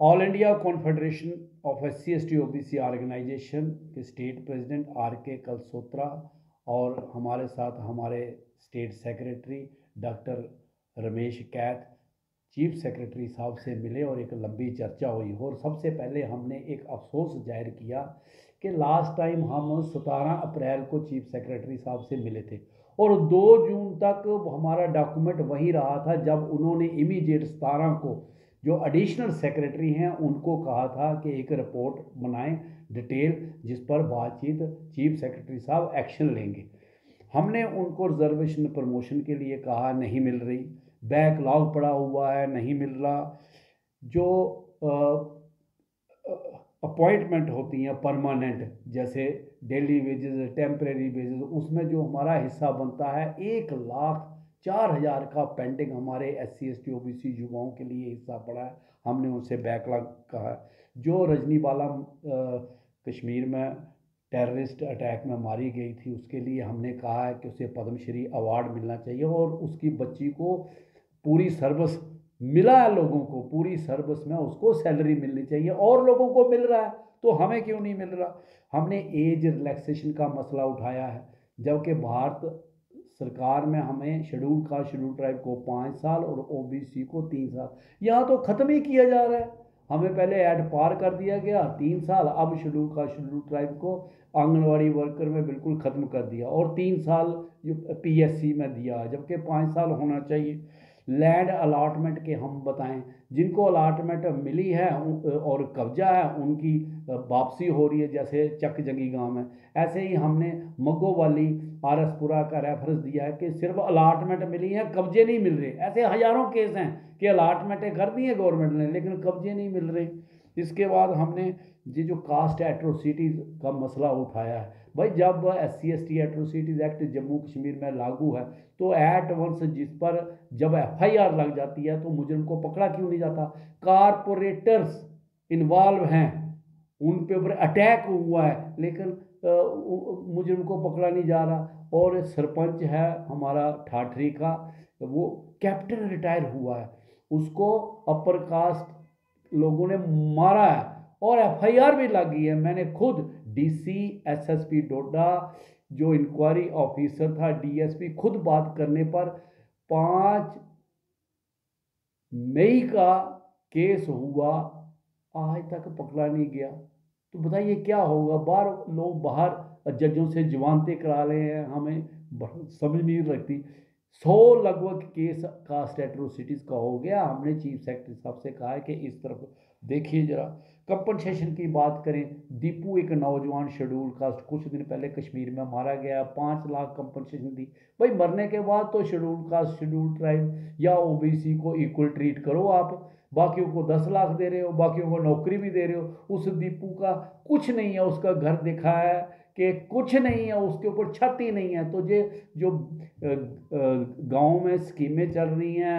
All India Confederation of SC ST OBC organisation के state president RK Kalsotra और हमारे साथ हमारे state secretary doctor Ramesh Kaith chief secretary साहब से मिले और एक लंबी चर्चा हुई। और सबसे पहले हमने एक अफसोस जाहिर किया कि लास्ट टाइम हम 17 अप्रैल को चीफ सेक्रेटरी साहब से मिले थे और 2 जून तक हमारा डॉक्यूमेंट वही रहा था जब उन्होंने इमीडिएट 17 को जो एडिशनल सेक्रेटरी हैं उनको कहा था कि एक रिपोर्ट बनाएं डिटेल, जिस पर बातचीत चीफ सेक्रेटरी साहब एक्शन लेंगे। हमने उनको रिजर्वेशन प्रमोशन के लिए कहा, नहीं मिल रही, बैकलॉग पड़ा हुआ है, नहीं मिल रहा। जो अपॉइंटमेंट होती हैं परमानेंट, जैसे डेली वेजेस, टेम्परेरी वेजेस, उसमें जो हमारा हिस्सा बनता है 1,04,000 का पेंडिंग हमारे SC ST OBC युवाओं के लिए हिस्सा पड़ा है। हमने उनसे बैकलॉग कहा। जो रजनी बाला कश्मीर में टेररिस्ट अटैक में मारी गई थी, उसके लिए हमने कहा है कि उसे पद्मश्री अवार्ड मिलना चाहिए और उसकी बच्ची को पूरी सर्विस मिला है, लोगों को पूरी सर्विस में उसको सैलरी मिलनी चाहिए और लोगों को मिल रहा है, तो हमें क्यों नहीं मिल रहा। हमने एज रिलैक्सेशन का मसला उठाया है, जबकि भारत सरकार में हमें शेड्यूल ट्राइब को 5 साल और OBC को 3 साल, यहाँ तो ख़त्म ही किया जा रहा है। हमें पहले एड पार कर दिया गया 3 साल, अब शेड्यूल ट्राइब को आंगनवाड़ी वर्कर में बिल्कुल ख़त्म कर दिया और 3 साल PSC में दिया, जबकि 5 साल होना चाहिए। लैंड अलाटमेंट के हम बताएं, जिनको अलाटमेंट मिली है और कब्जा है उनकी वापसी हो रही है, जैसे चक जंगी गांव में। ऐसे ही हमने मग्गो वाली आरसपुरा का रेफरेंस दिया है कि सिर्फ अलाटमेंट मिली है, कब्जे नहीं मिल रहे। ऐसे हजारों केस हैं कि अलाटमेंटें कर दी है गवर्नमेंट ने लेकिन कब्जे नहीं मिल रहे। इसके बाद हमने ये जो कास्ट एट्रोसिटीज़ का मसला उठाया है। भाई, जब SC ST atrocities act Jammu Kashmir में लागू है तो एट वंस जिस पर जब FIR लग जाती है तो मुजरिम को पकड़ा क्यों नहीं जाता। कारपोरेटर्स इन्वॉल्व हैं, उन पे ऊपर अटैक हुआ है लेकिन मुजरिम को पकड़ा नहीं जा रहा। और सरपंच है हमारा ठाठरी का, वो कैप्टन रिटायर हुआ है, उसको अपर कास्ट लोगों ने मारा है और FIR भी लगी है। मैंने खुद DC SSP डोडा, जो इंक्वायरी ऑफिसर था DSP, खुद बात करने पर 5 मई का केस हुआ, आज तक पकड़ा नहीं गया। तो बताइए क्या होगा। लोग बाहर जजों से जमानतें करा रहे हैं, हमें समझ नहीं लगती। 100 लगभग केस कास्ट एट्रोसिटीज़ का हो गया। हमने चीफ सेक्रेटरी साहब से कहा है कि इस तरफ देखिए जरा। कंपनसेशन की बात करें, दीपू एक नौजवान शेड्यूल कास्ट कुछ दिन पहले कश्मीर में मारा गया, 5 लाख कंपनसेशन दी। भाई, मरने के बाद तो शेड्यूल कास्ट, शेड्यूल ट्राइब या OBC को इक्वल ट्रीट करो। आप बाकियों को 10 लाख दे रहे हो, बाकियों को नौकरी भी दे रहे हो। उस दीपू का कुछ नहीं है, उसका घर दिखा है कि कुछ नहीं है, उसके ऊपर छत ही नहीं है। तो ये जो गांव में स्कीमें चल रही हैं